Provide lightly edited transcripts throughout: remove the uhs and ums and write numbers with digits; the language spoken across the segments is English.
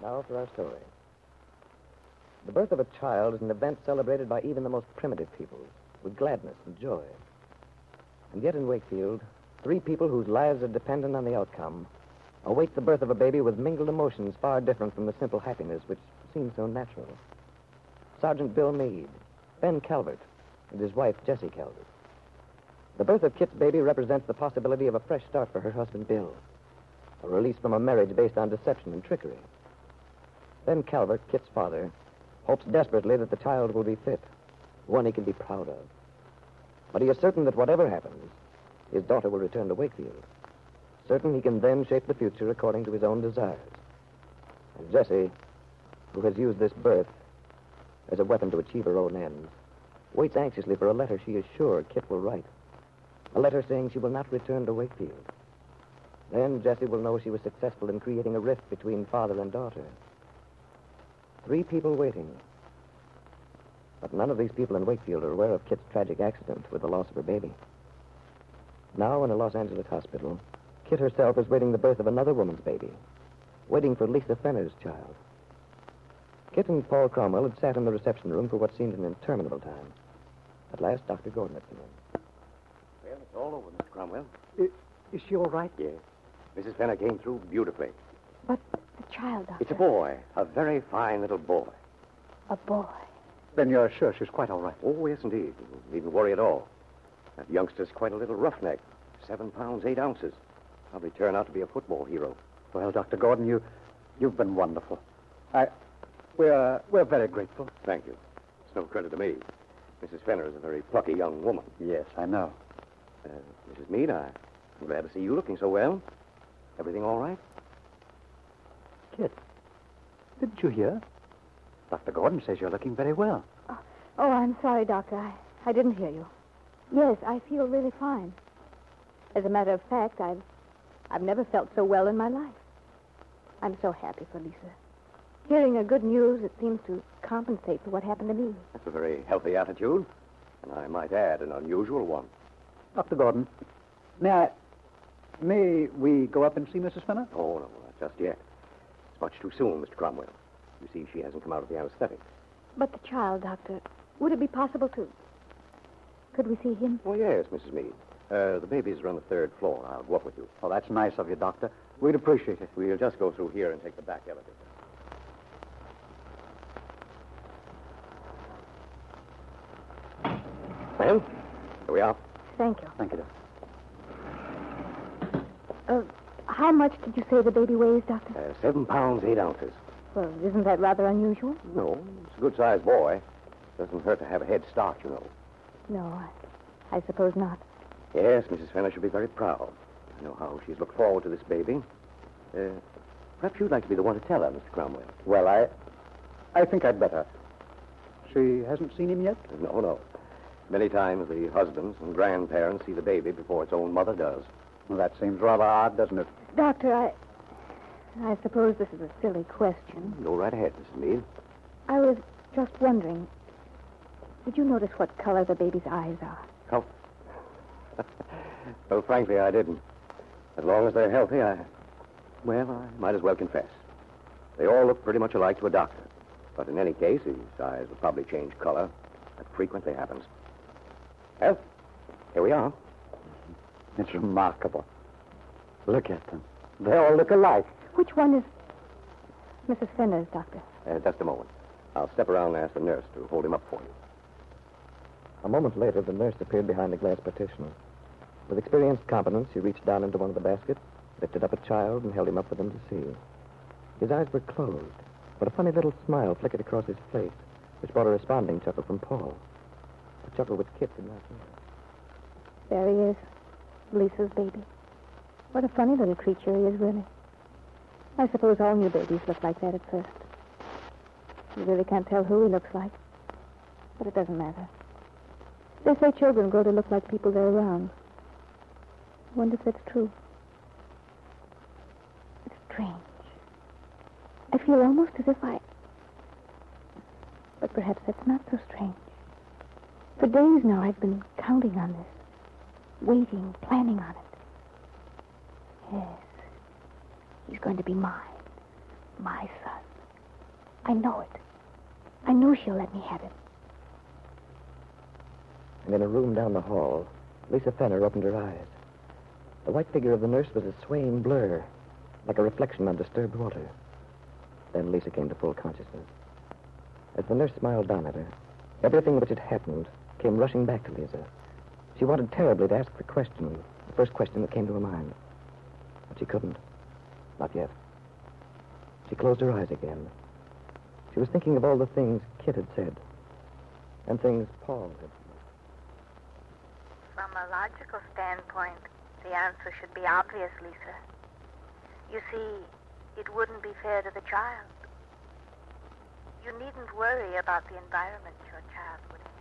Now for our story. The birth of a child is an event celebrated by even the most primitive peoples with gladness and joy. And yet in Wakefield, 3 people whose lives are dependent on the outcome await the birth of a baby with mingled emotions far different from the simple happiness which seems so natural. Sergeant Bill Meade, Ben Calvert, and his wife, Jessie Calvert. The birth of Kit's baby represents the possibility of a fresh start for her husband, Bill. A release from a marriage based on deception and trickery. Ben Calvert, Kit's father, hopes desperately that the child will be fit, one he can be proud of. But he is certain that whatever happens, his daughter will return to Wakefield. Certain he can then shape the future according to his own desires. And Jessie, who has used this birth as a weapon to achieve her own ends, waits anxiously for a letter she is sure Kit will write. A letter saying she will not return to Wakefield. Then Jessie will know she was successful in creating a rift between father and daughter. 3 people waiting. But none of these people in Wakefield are aware of Kit's tragic accident with the loss of her baby. Now in a Los Angeles hospital, Kit herself is waiting the birth of another woman's baby, waiting for Lisa Fenner's child. Kit and Paul Cromwell had sat in the reception room for what seemed an interminable time. At last, Dr. Gordon had come in. Well, it's all over, Mr. Cromwell. Is she all right? Yes. Mrs. Fenner came through beautifully. But the child, Doctor. It's a boy. A very fine little boy. A boy. Then you're sure she's quite all right? Oh, yes, indeed. You needn't worry at all. That youngster's quite a little roughneck. 7 pounds, 8 ounces. Probably turn out to be a football hero. Well, Dr. Gordon, you've been wonderful. We're very grateful. Thank you. It's no credit to me. Mrs. Fenner is a very plucky young woman. Yes, I know. Mrs. Meade, I'm glad to see you looking so well. Everything all right? Kit, didn't you hear? Dr. Gordon says you're looking very well. Oh, I'm sorry, Doctor. I didn't hear you. Yes, I feel really fine. As a matter of fact, I've never felt so well in my life. I'm so happy for Lisa. Hearing her good news, it seems to compensate for what happened to me. That's a very healthy attitude, and I might add, an unusual one. Dr. Gordon, may we go up and see Mrs. Fenner? Oh, no, not just yet. It's much too soon, Mr. Cromwell. You see, she hasn't come out of the anesthetic. But the child, Doctor, would it be possible to... Could we see him? Oh, yes, Mrs. Meade. The baby's on the 3rd floor. I'll go up with you. Oh, that's nice of you, Doctor. We'd appreciate it. We'll just go through here and take the back elevator. Well, here we are. Thank you. Thank you, Doctor. How much did you say the baby weighs, Doctor? 7 pounds, 8 ounces. Well, isn't that rather unusual? No, it's a good-sized boy. Doesn't hurt to have a head start, you know. No, I suppose not. Yes, Mrs. Fenner should be very proud. I know how she's looked forward to this baby. Perhaps you'd like to be the one to tell her, Mr. Cromwell. Well, I think I'd better. She hasn't seen him yet? No. Many times the husbands and grandparents see the baby before its own mother does. Well, that seems rather odd, doesn't it? Doctor, I suppose this is a silly question. Go right ahead, Mrs. Meade. I was just wondering, did you notice what color the baby's eyes are? Oh. Well, frankly, I didn't. As long as they're healthy, I might as well confess. They all look pretty much alike to a doctor. But in any case, his eyes will probably change color. That frequently happens. Well, here we are. It's remarkable. Look at them. They all look alike. Which one is Mrs. Fenner's, Doctor? Just a moment. I'll step around and ask the nurse to hold him up for you. A moment later, the nurse appeared behind the glass partition. With experienced competence, she reached down into one of the baskets, lifted up a child, and held him up for them to see. His eyes were closed, but a funny little smile flickered across his face, which brought a responding chuckle from Paul. A chuckle which Kit did not hear. There he is, Lisa's baby. What a funny little creature he is, really. I suppose all new babies look like that at first. You really can't tell who he looks like. But it doesn't matter. They say children grow to look like people they're around. I wonder if that's true. It's strange. I feel almost as if But perhaps that's not so strange. For days now I've been counting on this. Waiting, planning on it. Yes. He's going to be mine. My son. I know it. I know she'll let me have him. And in a room down the hall, Lisa Fenner opened her eyes. The white figure of the nurse was a swaying blur, like a reflection on disturbed water. Then Lisa came to full consciousness. As the nurse smiled down at her, everything which had happened came rushing back to Lisa. She wanted terribly to ask the first question that came to her mind. But she couldn't. Not yet. She closed her eyes again. She was thinking of all the things Kit had said, and things Paul had said. From a logical standpoint, the answer should be obvious, Lisa. You see, it wouldn't be fair to the child. You needn't worry about the environment your child would have.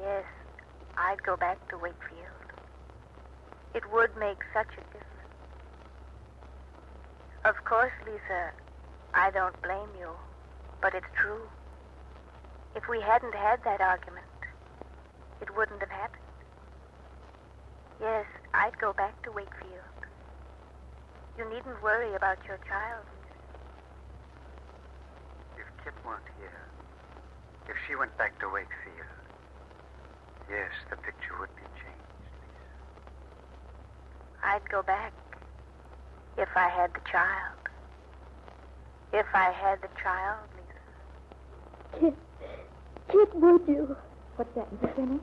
Yes, I'd go back to Wakefield. It would make such a difference. Of course, Lisa, I don't blame you, but it's true. If we hadn't had that argument, it wouldn't have happened. Yes, I'd go back to Wakefield. You needn't worry about your child. If Kit weren't here, if she went back to Wakefield, yes, the picture would be changed, Lisa. I'd go back if I had the child. If I had the child, Lisa. Kit, would you? What's that, Mrs. Fenner?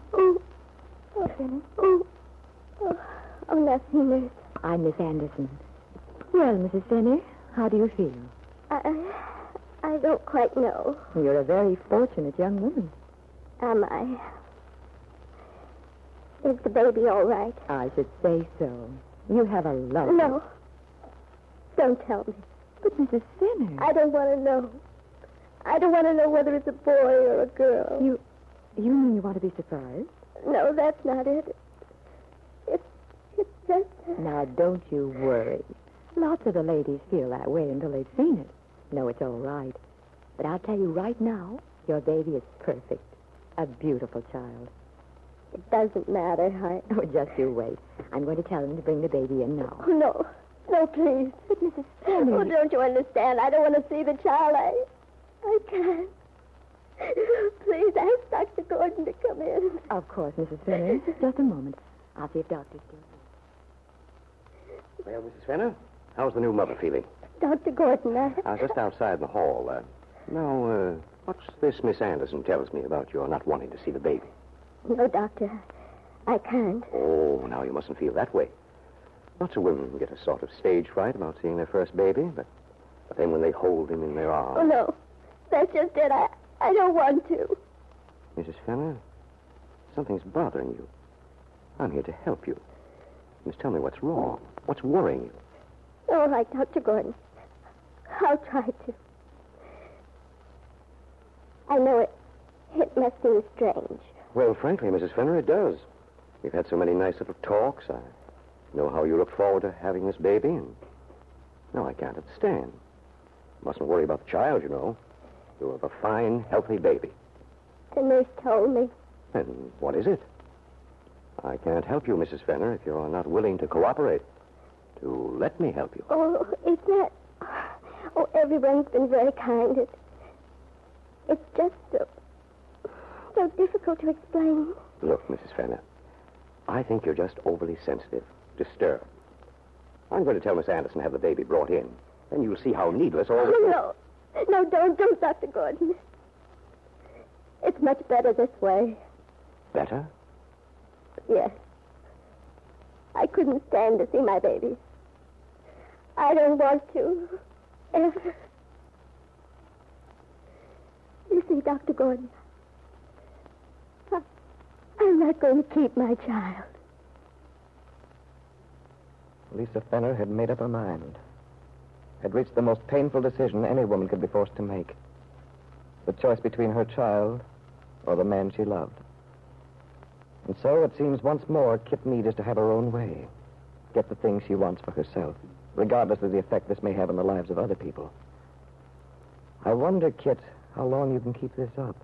Miss Fenner? Oh, nothing, nurse. I'm Miss Anderson. Well, Mrs. Fenner, how do you feel? I don't quite know. You're a very fortunate young woman. Am I? Is the baby all right? I should say so. You have a lovely... No. Don't tell me. But Mrs. Fenner... I don't want to know. I don't want to know whether it's a boy or a girl. You mean you want to be surprised? No, that's not it. It's just... Now, don't you worry. Lots of the ladies feel that way until they've seen it. No, it's all right. But I'll tell you right now, your baby is perfect. A beautiful child. It doesn't matter. Oh, just you wait. I'm going to tell them to bring the baby in now. Oh, no. No, please. But Mrs. Fenner... Oh, don't you understand? I don't want to see the child. I can't. Please ask Dr. Gordon to come in. Of course, Mrs. Fenner. Just a moment. I'll see if Doctor's still Well, Mrs. Fenner, how's the new mother feeling? Dr. Gordon, I was just outside in the hall. Now, what's this Miss Anderson tells me about your not wanting to see the baby? No, Doctor. I can't. Oh, now you mustn't feel that way. Lots of women get a sort of stage fright about seeing their first baby, but then when they hold him in their arms... Oh, no. That's just it. I don't want to. Mrs. Fenner, something's bothering you. I'm here to help you. You must tell me what's wrong. What's worrying you? All right, Dr. Gordon. I'll try to. I know it must seem strange. Well, frankly, Mrs. Fenner, it does. We've had so many nice little talks. I know how you look forward to having this baby, and now I can't understand. Mustn't worry about the child, you know. You'll have a fine, healthy baby. The nurse told me. And what is it? I can't help you, Mrs. Fenner, if you're not willing to cooperate. To let me help you. Oh, it's not... Oh, everyone's been very kind. It's just so difficult to explain. Look, Mrs. Fenner, I think you're just overly sensitive, disturbed. I'm going to tell Miss Anderson to have the baby brought in. Then you'll see how needless all this... No. No, don't, Dr. Gordon. It's much better this way. Better? Yes. I couldn't stand to see my baby. I don't want to. Ever. You see, Dr. Gordon, I'm not going to keep my child. Lisa Fenner had made up her mind. Had reached the most painful decision any woman could be forced to make. The choice between her child or the man she loved. And so it seems once more Kit Meade is to have her own way. Get the things she wants for herself, regardless of the effect this may have on the lives of other people. I wonder, Kit, how long you can keep this up.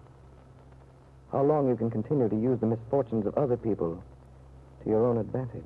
How long you can continue to use the misfortunes of other people to your own advantage.